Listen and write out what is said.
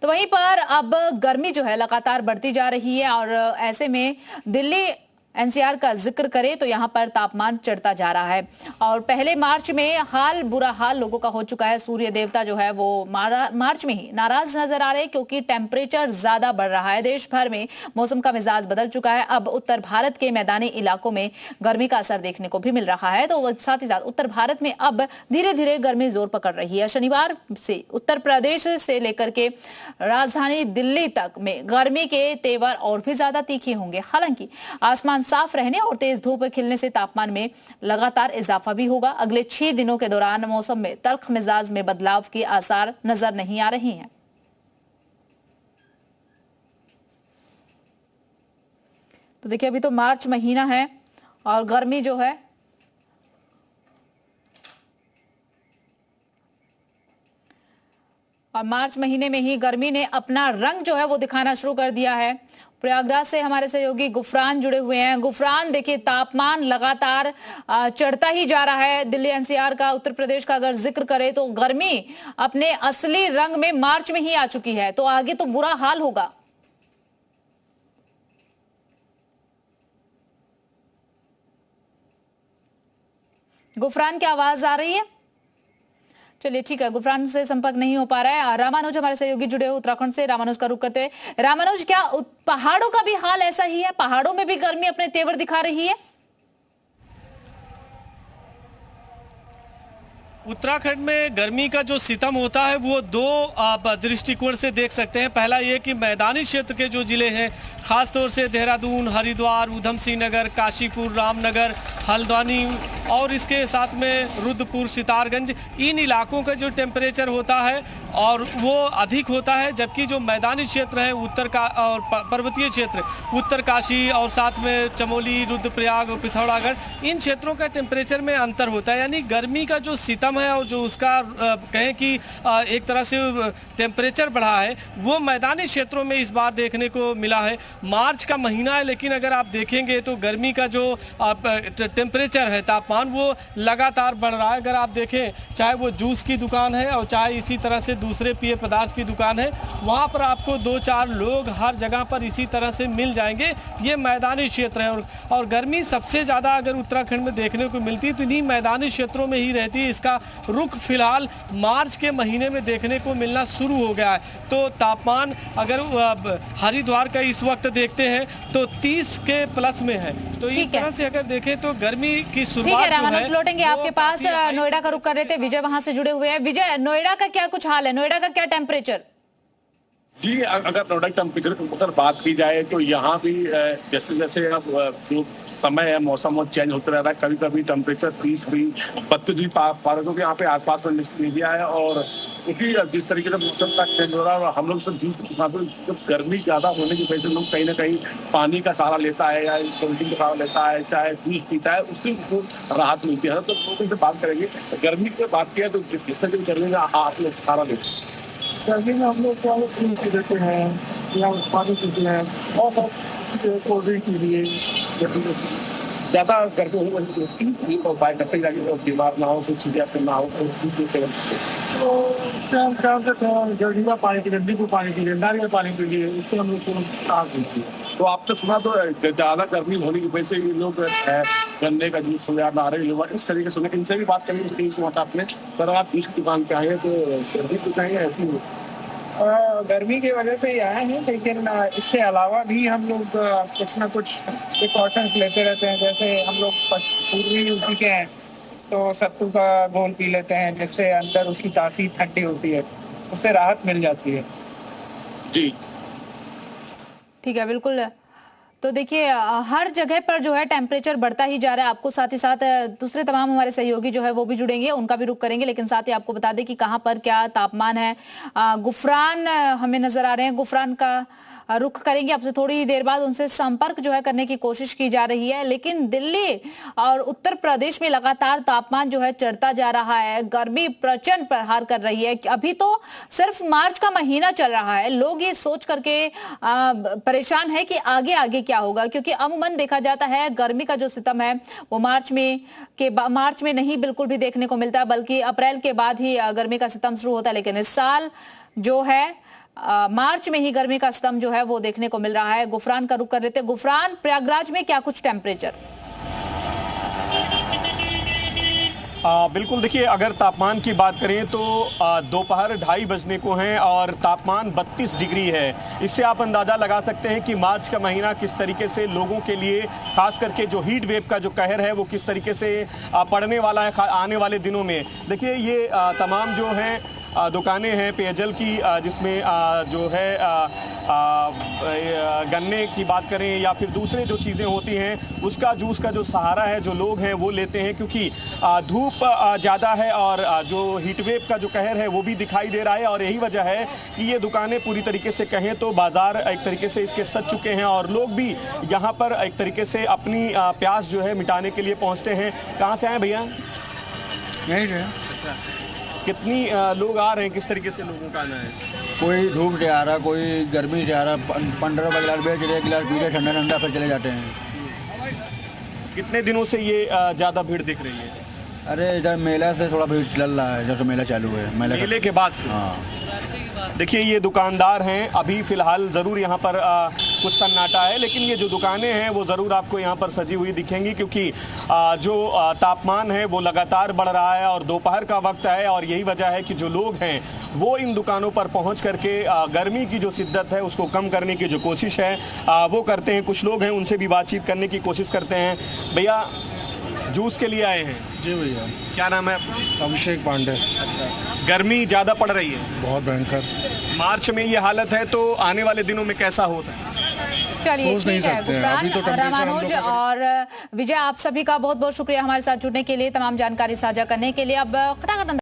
तो वहीं पर अब गर्मी जो है लगातार बढ़ती जा रही है और ऐसे में दिल्ली एनसीआर का जिक्र करें तो यहां पर तापमान चढ़ता जा रहा है और पहले मार्च में बुरा हाल लोगों का हो चुका है। सूर्य देवता जो है वो मार्च में ही नाराज नजर आ रहे हैं क्योंकि टेम्परेचर ज्यादा बढ़ रहा है। देश भर में मौसम का मिजाज बदल चुका है। अब उत्तर भारत के मैदानी इलाकों में गर्मी का असर देखने को भी मिल रहा है। तो साथ ही साथ उत्तर भारत में अब धीरे धीरे गर्मी जोर पकड़ रही है। शनिवार से उत्तर प्रदेश से लेकर के राजधानी दिल्ली तक में गर्मी के तेवर और भी ज्यादा तीखे होंगे। हालांकि आसमान साफ रहने और तेज धूप खिलने से तापमान में लगातार इजाफा भी होगा। अगले 6 दिनों के दौरान मौसम में तल्ख मिजाज में बदलाव के आसार नजर नहीं आ रहे हैं। तो देखिए अभी तो मार्च महीना है और गर्मी जो है और मार्च महीने में ही गर्मी ने अपना रंग जो है वो दिखाना शुरू कर दिया है। प्रयागराज से हमारे सहयोगी गुफरान जुड़े हुए हैं। गुफरान, देखिए तापमान लगातार चढ़ता ही जा रहा है। दिल्ली एनसीआर का, उत्तर प्रदेश का अगर जिक्र करें तो गर्मी अपने असली रंग में मार्च में ही आ चुकी है, तो आगे तो बुरा हाल होगा। गुफरान की आवाज आ रही है? चलिए ठीक है, गुफरान से संपर्क नहीं हो पा रहा है। रामानुज हमारे सहयोगी जुड़े हुए उत्तराखंड से, रामानुज का रुख करते हैं। रामानुज, क्या पहाड़ों का भी हाल ऐसा ही है? पहाड़ों में भी गर्मी अपने तेवर दिखा रही है? उत्तराखंड में गर्मी का जो सितम होता है वो दो दृष्टिकोण से देख सकते हैं। पहला ये कि मैदानी क्षेत्र के जो जिले हैं, खासतौर से देहरादून, हरिद्वार, ऊधम सिंह नगर, काशीपुर, रामनगर, हल्द्वानी और इसके साथ में रुद्रपुर, सितारगंज, इन इलाकों का जो टेम्परेचर होता है और वो अधिक होता है, जबकि जो मैदानी क्षेत्र है उत्तर का और पर्वतीय क्षेत्र उत्तरकाशी और साथ में चमोली, रुद्रप्रयाग और पिथौरागढ़, इन क्षेत्रों का टेम्परेचर में अंतर होता है। यानी गर्मी का जो सितम है और जो उसका कहें कि एक तरह से टेम्परेचर बढ़ा है वो मैदानी क्षेत्रों में इस बार देखने को मिला है। मार्च का महीना है, लेकिन अगर आप देखेंगे तो गर्मी का जो टेम्परेचर है, तापमान, वो लगातार बढ़ रहा है। अगर आप देखें, चाहे वो जूस की दुकान है और चाहे इसी तरह से दूसरे पेय पदार्थ की दुकान है, वहाँ पर आपको 2-4 लोग हर जगह पर इसी तरह से मिल जाएंगे। ये मैदानी क्षेत्र है और गर्मी सबसे ज़्यादा अगर उत्तराखंड में देखने को मिलती है तो इन्हीं मैदानी क्षेत्रों में ही रहती है। इसका रुख फिलहाल मार्च के महीने में देखने को मिलना शुरू हो गया है। तो तापमान अगर हरिद्वार का इस वक्त देखते हैं तो 30 के प्लस में है। तो इस तरह से अगर देखें तो गर्मी की शुरुआत है। रामानुज, लौटेंगे आपके पास। नोएडा का रुख कर रहे थे, विजय वहां से जुड़े हुए हैं। विजय, नोएडा का क्या कुछ हाल है? नोएडा का क्या टेम्परेचर? जी, अगर प्रोडक्ट टेम्परेचर की अगर बात की जाए तो यहाँ भी जैसे जैसे अब जो समय है, मौसम और चेंज होता रहता है। कभी कभी टेम्परेचर 30 भी 32 भी पार क्योंकि यहाँ पे आसपास में मीडिया है और क्योंकि जिस तरीके से मौसम का चेंज हो रहा है, हम लोग सब जूस जब गर्मी ज़्यादा होने की वजह से लोग कहीं ना कहीं पानी का सहारा लेता है या कोल्ड ड्रिंक का सहारा लेता है, चाहे जूस पीता है, उससे उनको राहत मिलती है। तो लोग से बात करेंगे, गर्मी की बात किया तो जिस तरह की गर्मी में आप लोग सहारा लेते हैं। गर्मी में हम लोग चाहे देते हैं या पानी पीते हैं और कोल्ड ड्रिंक के लिए ज़्यादा गर्मी होगी तो उपाय करते हैं बीमार ना हो, कुछ चीज़ें ना हो तो शाम से जल्दीवा पानी पीजिए, नींबू पानी पीजिए, नारियल पानी पीजिए, उससे हम लोग को राहत मिलती है। तो आपने सुना तो ज़्यादा गर्मी होने की वजह से लोग गन्ने का जूस हो या नारियल हुआ, इस तरीके से इनसे भी बात करेंगे समाचार में। सर, आप जूस की दुकान पे आए तो गर्मी कुछ चाहिए ऐसी ही गर्मी की वजह से ही आए हैं, लेकिन इसके अलावा भी हम लोग कुछ ना कुछ प्रिकॉशंस लेते रहते हैं। जैसे हम लोग पूर्वी यूपी के हैं तो सत्तू का घोल पी लेते हैं, जिससे अंदर उसकी तासीर ठंडी होती है, उससे राहत मिल जाती है। जी ठीक है, बिल्कुल। तो देखिए हर जगह पर जो है टेम्परेचर बढ़ता ही जा रहा है। आपको साथ ही साथ दूसरे तमाम हमारे सहयोगी जो है वो भी जुड़ेंगे, उनका भी रुख करेंगे, लेकिन साथ ही आपको बता दें कि कहां पर क्या तापमान है। गुफरान हमें नजर आ रहे हैं, गुफरान का रुख करेंगे आपसे थोड़ी देर बाद। उनसे संपर्क जो है करने की कोशिश की जा रही है। लेकिन दिल्ली और उत्तर प्रदेश में लगातार तापमान जो है चढ़ता जा रहा है। गर्मी प्रचंड प्रहार कर रही है। अभी तो सिर्फ मार्च का महीना चल रहा है, लोग ये सोच करके परेशान है कि आगे आगे क्या होगा, क्योंकि अमूमन देखा जाता है गर्मी का जो सितम है वो मार्च में नहीं बिल्कुल भी देखने को मिलता, बल्कि अप्रैल के बाद ही गर्मी का सितम शुरू होता है। लेकिन इस साल जो है मार्च में ही गर्मी का स्तंभ जो है वो देखने को मिल रहा है। गुफरान का रुख कर लेते हैं। गुफरान, प्रयागराज में क्या कुछ टेम्परेचर? बिल्कुल, देखिए अगर तापमान की बात करें तो दोपहर 2:30 बजने को हैं और तापमान 32 डिग्री है। इससे आप अंदाज़ा लगा सकते हैं कि मार्च का महीना किस तरीके से लोगों के लिए, खास करके जो हीट वेव का जो कहर है वो किस तरीके से पड़ने वाला है आने वाले दिनों में। देखिए ये तमाम जो हैं दुकानें हैं पेयजल की, जिसमें जो है गन्ने की बात करें या फिर दूसरे जो चीज़ें होती हैं उसका जूस का जो सहारा है जो लोग हैं वो लेते हैं, क्योंकि धूप ज़्यादा है और जो हीटवेव का जो कहर है वो भी दिखाई दे रहा है। और यही वजह है कि ये दुकानें पूरी तरीके से कहें तो बाज़ार एक तरीके से इसके सज चुके हैं और लोग भी यहाँ पर एक तरीके से अपनी प्यास जो है मिटाने के लिए पहुँचते हैं। कहाँ से आए भैया? यही है। कितनी लोग आ रहे हैं, किस तरीके से लोगों का आना है? कोई धूप से आ रहा, कोई गर्मी से आ रहा, 15 रुपये गिलास बेच रहे, गिलास पी रहे, ठंडा ठंडा फिर चले जाते हैं। कितने दिनों से ये ज़्यादा भीड़ दिख रही है? अरे इधर मेला से थोड़ा भीड़ चल रहा है, जब से मेला चालू है। मेले के बाद से? हाँ। देखिए ये दुकानदार हैं, अभी फ़िलहाल ज़रूर यहाँ पर कुछ सन्नाटा है, लेकिन ये जो दुकानें हैं वो ज़रूर आपको यहाँ पर सजी हुई दिखेंगी, क्योंकि जो तापमान है वो लगातार बढ़ रहा है और दोपहर का वक्त है और यही वजह है कि जो लोग हैं वो इन दुकानों पर पहुँच करके गर्मी की जो शिद्दत है उसको कम करने की जो कोशिश है वो करते हैं। कुछ लोग हैं उनसे भी बातचीत करने की कोशिश करते हैं। भैया जूस के लिए आए हैं? जी भैया। क्या नाम है आपका? अभिषेक पांडे। गर्मी ज़्यादा पड़ रही है? बहुत भयंकर। मार्च में ये हालत है तो आने वाले दिनों में कैसा होता है? चलिए सोच नहीं ठीक है। सकते हैं। अभी तो गुफरान, टेम्परेचर हम रामानुज लोग का और विजय, आप सभी का बहुत बहुत शुक्रिया हमारे साथ जुड़ने के लिए, तमाम जानकारी साझा करने के लिए। अब खटाखट